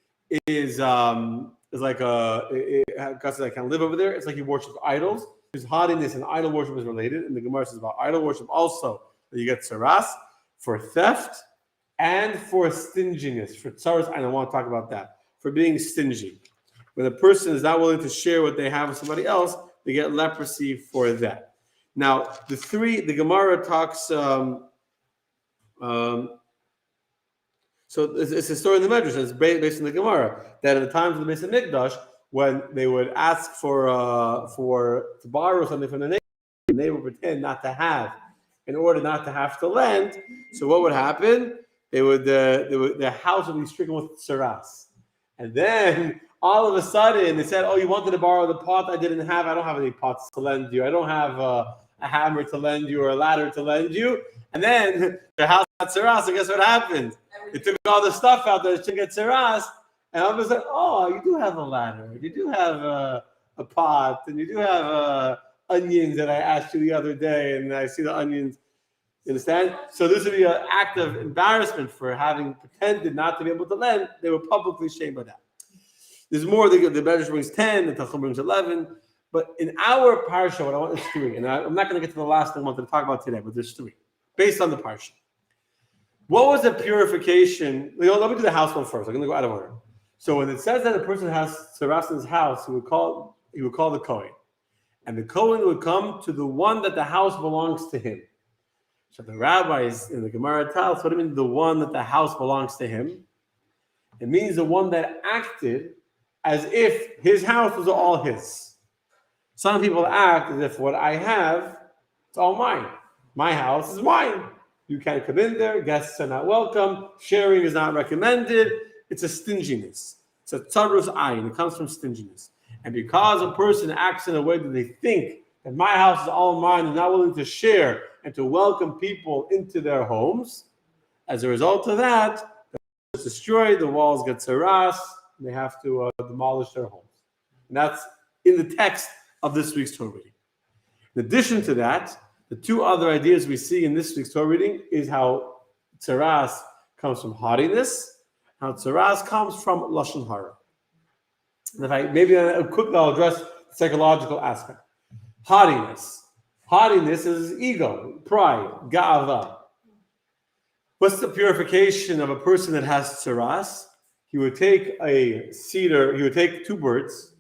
is like because I can't live over there. It's like he worships idols. His haughtiness and idol worship is related, and the Gemara says about idol worship also that you get Tzaras for theft and for stinginess. For Tzaras, I don't want to talk about that. For being stingy, when a person is not willing to share what they have with somebody else, they get leprosy for that. Now, the Gemara talks. So it's a story in the Medrash. It's based on the Gemara that at the times of the Beis Hamikdash, when they would ask to borrow something from the neighbor, they would pretend not to have, in order not to have to lend. So what would happen? Their house would be stricken with Tzaras, and then all of a sudden they said, "Oh, you wanted to borrow the pot I didn't have. I don't have any pots to lend you. I don't have a hammer to lend you or a ladder to lend you." And then the house got Tzaras. And guess what happened? They took all the stuff out there to get Tzaras, and all of a sudden, oh, you do have a ladder. You do have a pot, and you do have onions that I asked you the other day, and I see the onions. You understand? So this would be an act of embarrassment for having pretended not to be able to lend. They were publicly shamed by that. There's more. The Medrash brings 10, the Talmud brings 11. But in our parsha, what I want is 3. And I'm not going to get to the last thing I wanted to talk about today, but there's 3 based on the parsha. What was the purification? Let me do the house one first. I'm going to go out of order. So when it says that a person has Tzaras in his house, he would call the Kohen. And the Kohen would come to the one that the house belongs to him. So the rabbis in the Gemara tell us, what do you mean the one that the house belongs to him? It means the one that acted as if his house was all his. Some people act as if what I have, it's all mine. My house is mine. You can't come in there. Guests are not welcome. Sharing is not recommended. It's a stinginess. It's a Tzaras ayin. It comes from stinginess. And because a person acts in a way that they think that my house is all mine and not willing to share and to welcome people into their homes, as a result of that, it's destroyed, the walls get Tzaras, and they have to demolish their homes. And that's in the text of this week's Torah reading. In addition to that, the two other ideas we see in this week's Torah reading is how Tzaras comes from haughtiness, how Tzaras comes from Lashon Hara. And if I maybe quickly I'll address the psychological aspect. Haughtiness. Haughtiness is ego, pride, ga'ava. What's the purification of a person that has Tzaras? He would take a cedar, he would take two birds,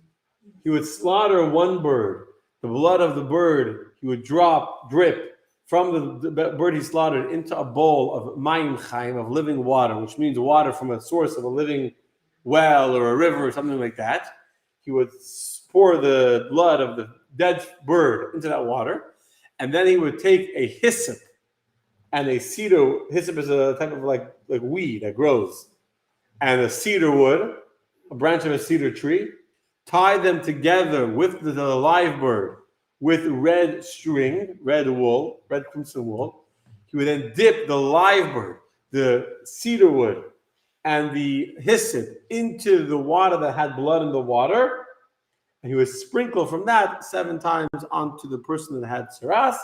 he would slaughter one bird. The blood of the bird, he would drip from the bird he slaughtered into a bowl of mayim chaim, of living water, which means water from a source of a living well or a river or something like that. He would pour the blood of the dead bird into that water, and then he would take a hyssop and a cedar. Hyssop is a type of like weed that grows, and a cedar wood, a branch of a cedar tree, tie them together with the live bird with red string, red wool, red crimson wool. He would then dip the live bird, the cedar wood, and the hyssop into the water that had blood in the water, and he would sprinkle from that 7 times onto the person that had Tzaras,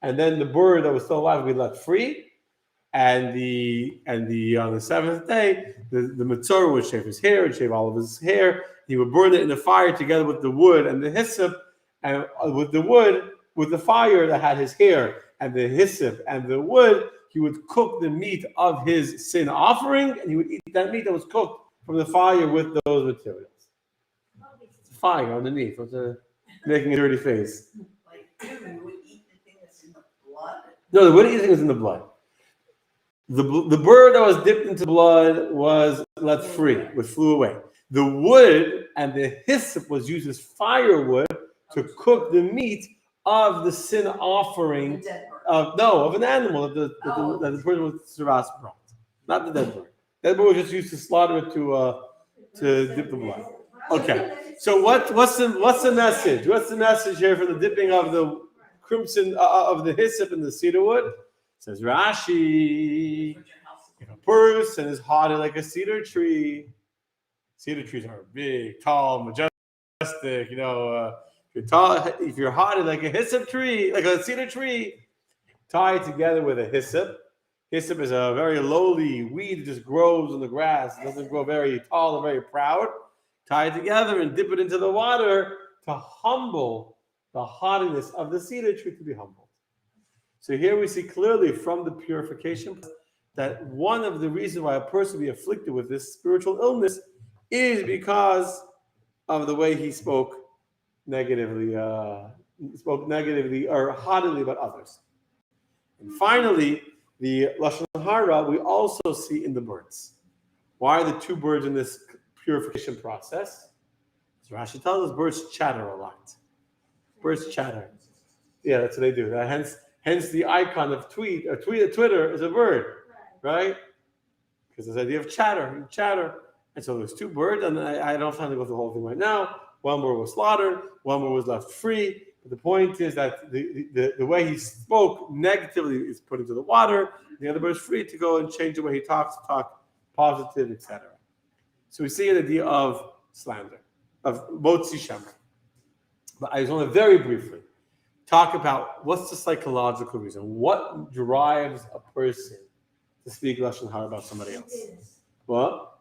and then the bird that was still alive would be let free. And on the 7th day, the Metzora would shave his hair, and shave all of his hair. He would burn it in the fire together with the wood and the hyssop, and with the wood, with the fire that had his hair and the hyssop and the wood, he would cook the meat of his sin offering, and he would eat that meat that was cooked from the fire with those materials. It's fire underneath. What's making a dirty face? Like, you would eat the thing that's in the blood? No, the wood eating was in the blood. The bird that was dipped into blood was let free, flew away. The wood and the hyssop was used as firewood to cook the meat of the sin offering The dead bird. of an animal that the person with Tzaras brought. Not the dead bird. Dead bird was just used to slaughter it to dip the blood. Okay. So what's the message? What's the message here for the dipping of the crimson of the hyssop in the cedar wood? It says Rashi, if a person is haughty like a cedar tree. Cedar trees are big, tall, majestic. If you're haughty like a hyssop tree, like a cedar tree, tie it together with a hyssop. Hyssop is a very lowly weed that just grows in the grass. It doesn't grow very tall and very proud. Tie it together and dip it into the water to humble the haughtiness of the cedar tree, to be humbled. So here we see clearly from the purification that one of the reasons why a person will be afflicted with this spiritual illness is because of the way he spoke negatively or haughtily about others. And finally, the Lashon Hara we also see in the birds. Why are the two birds in this purification process? So Rashi tells us birds chatter a lot. Birds chatter. Yeah, that's what they do. Hence the icon of Twitter is a bird, right? Because this idea of chatter, And so there's two birds, and I don't have time to go through the whole thing right now. One bird was slaughtered, one bird was left free. But the point is that the way he spoke negatively is put into the water. The other bird is free to go and change the way he talks, to talk positive, etc. So we see an idea of slander, of motzi shemer. But I just want to very briefly talk about what's the psychological reason. What drives a person to speak lashon hara about somebody else? What?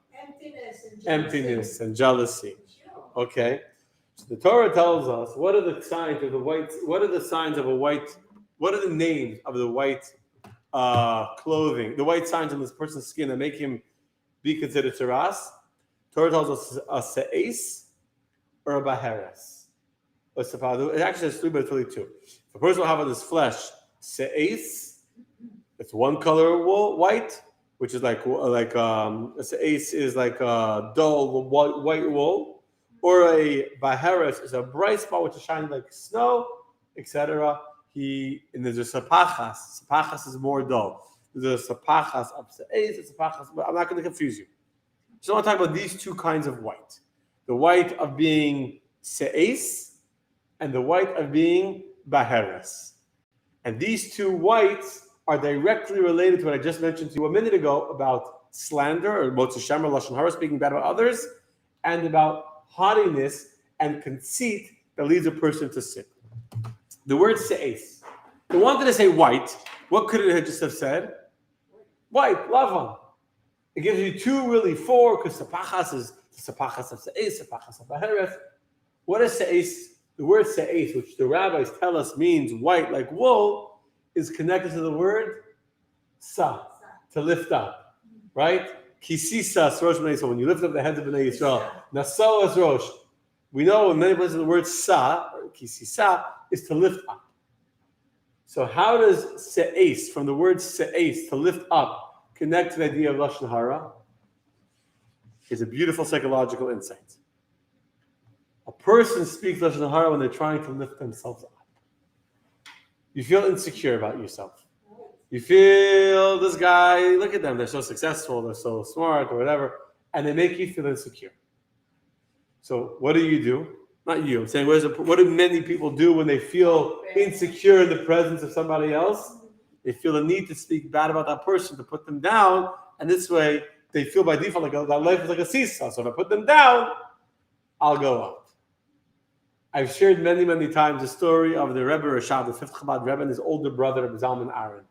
Emptiness and jealousy. Okay. So the Torah tells us what are the signs of the white. What are the signs of a white? What are the names of the white clothing, the white signs on this person's skin that make him be considered Tzaras, Torah tells us a se'es or a baheres. It actually has three, but it's really two. If a person will have on his flesh se'es, it's one color wool, white, which is like a se'es is like a dull white wool, or a baheres is a bright spot which is shining like snow, etc. And there's a sapachas. Sapachas is more dull. There's a sapachas of se'es, a sapachas, but I'm not going to confuse you. So I want to talk about these two kinds of white. The white of being se'es and the white of being baheres. And these two whites are directly related to what I just mentioned to you a minute ago about slander or motzi shem or lashon hara, speaking bad about others, and about haughtiness and conceit that leads a person to sin. The word se'es. If they wanted to say white, what could it just have said? White, lavan. It gives you two, really four, because sapachas is the sapachas of se'es, sapachas of baheres. What is se'es? The word se'es, which the rabbis tell us means white like wool, is connected to the word sa, to lift up, right? Kisisa rosh b'nei Yisrael. When you lift up the heads of b'nei Yisrael, naso as rosh. We know in many places the word sa, or kisisa, is to lift up. So how does se'es, from the word se'es, to lift up, connect to the idea of lashon hara? It's a beautiful psychological insight. A person speaks lashon hara when they're trying to lift themselves up. You feel insecure about yourself. You feel this guy, look at them, they're so successful, they're so smart, or whatever, and they make you feel insecure. So what do? Not you. I'm saying, what do many people do when they feel insecure in the presence of somebody else? They feel the need to speak bad about that person, to put them down, and this way they feel by default like that life is like a seesaw. So if I put them down, I'll go up. I've shared many, many times the story of the Rebbe Rashab, the fifth Chabad Rebbe, and his older brother, Rebbe Zalman Aaron.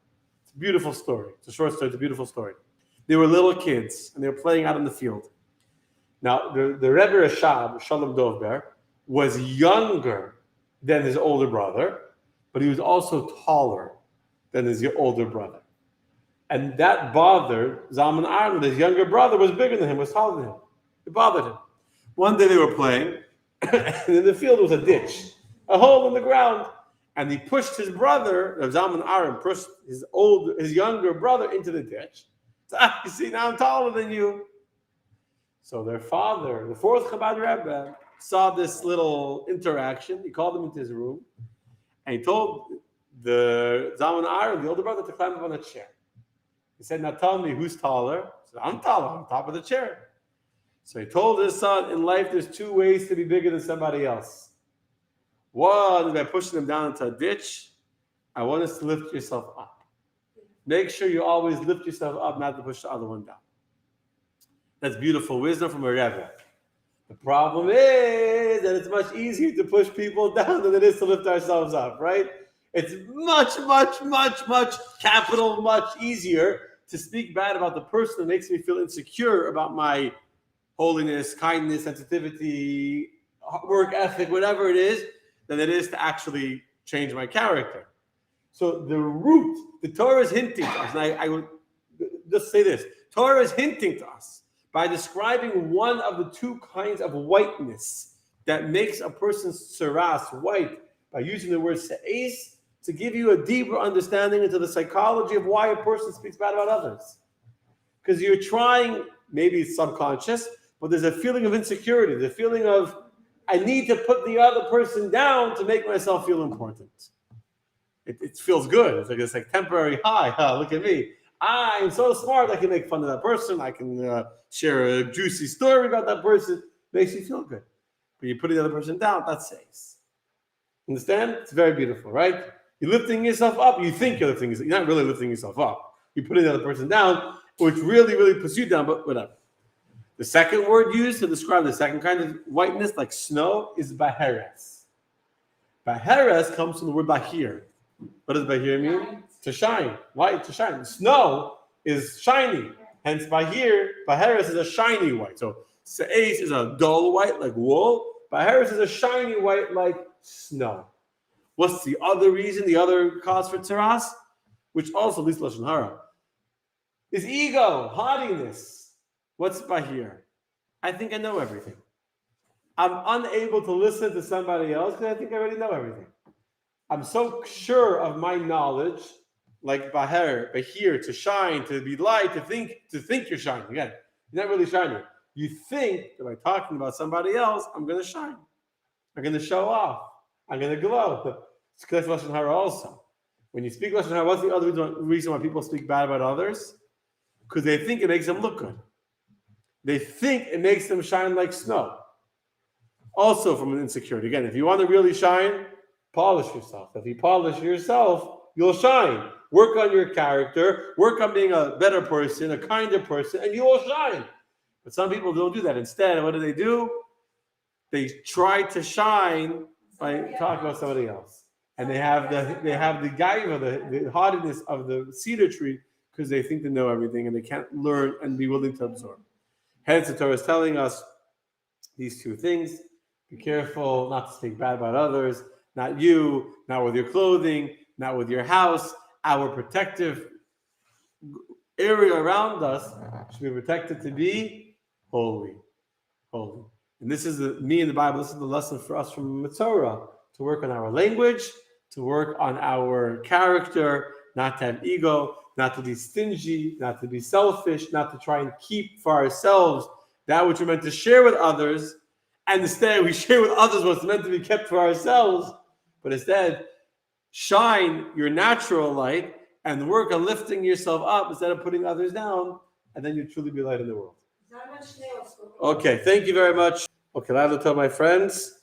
It's a beautiful story. It's a short story. It's a beautiful story. They were little kids, and they were playing out in the field. Now, the Rebbe Rashab, Shalom Dovber, was younger than his older brother, but he was also taller than his older brother. And that bothered Zalman Aaron. His younger brother was bigger than him, was taller than him. It bothered him. One day they were playing, and in the field was a ditch, a hole in the ground. And he pushed his brother, Zalman Aaron pushed his younger brother into the ditch. So, you see, now I'm taller than you. So their father, the fourth Chabad Rebbe, saw this little interaction. He called him into his room, and he told the Zalman Aaron, the older brother, to climb up on a chair. He said, now tell me who's taller. He said, I'm taller, I'm on top of the chair. So he told his son, in life there's two ways to be bigger than somebody else. One is by pushing them down into a ditch. I want us to lift yourself up. Make sure you always lift yourself up, not to push the other one down. That's beautiful wisdom from a Rebbe. The problem is that it's much easier to push people down than it is to lift ourselves up, right? It's much easier to speak bad about the person that makes me feel insecure about my holiness, kindness, sensitivity, work ethic, whatever it is, than it is to actually change my character. So the root, the Torah is hinting to us, and I would just say this, Torah is hinting to us by describing one of the two kinds of whiteness that makes a person's tzaras white, by using the word se'es, to give you a deeper understanding into the psychology of why a person speaks bad about others. Because you're trying, maybe it's subconscious, but there's a feeling of insecurity, the feeling of, I need to put the other person down to make myself feel important. It feels good. It's like temporary high. Look at me. I'm so smart, I can make fun of that person. I can share a juicy story about that person. Makes you feel good. But you put the other person down, that's se'es. Understand? It's very beautiful, right? You're lifting yourself up. You think you're lifting yourself. You're not really lifting yourself up. You're putting the other person down, which really puts you down, but whatever. The second word used to describe the second kind of whiteness, like snow, is baheres. Baheres comes from the word bahir. What does bahir mean? To shine. White, to shine. Snow is shiny. Hence baheres is a shiny white. So se'es is a dull white like wool. Baheres is a shiny white like snow. What's the other reason, the other cause for tzaras? which also leads to lashon hara, is ego, haughtiness. What's by here? I think I know everything. I'm unable to listen to somebody else because I think I already know everything. I'm so sure of my knowledge, like Bahir, to shine, to be light, to think you're shining. Again, you're not really shining. You think that by talking about somebody else, I'm going to shine. I'm going to show off. I'm going to glow. It's because lashon hara also. When you speak lashon hara, what's the other reason why people speak bad about others? Because they think it makes them look good. They think it makes them shine like snow. Also from an insecurity. Again, if you want to really shine, polish yourself. If you polish yourself, you'll shine. Work on your character. Work on being a better person, a kinder person, and you will shine. But some people don't do that. Instead, what do? They try to shine by talking about somebody else. And they have the gaiva, the haughtiness of the cedar tree, because they think they know everything and they can't learn and be willing to absorb. Hence, the Torah is telling us these two things. Be careful not to speak bad about others, not you, not with your clothing, not with your house. Our protective area around us should be protected to be holy. Holy. And this is me in the Bible, this is the lesson for us from the Torah, to work on our language, to work on our character, not to have ego, not to be stingy, not to be selfish, not to try and keep for ourselves that which we're meant to share with others, and instead we share with others what's meant to be kept for ourselves, but instead shine your natural light and work on lifting yourself up instead of putting others down, and then you truly be light in the world. Okay, thank you very much. Okay, I'll tell my friends.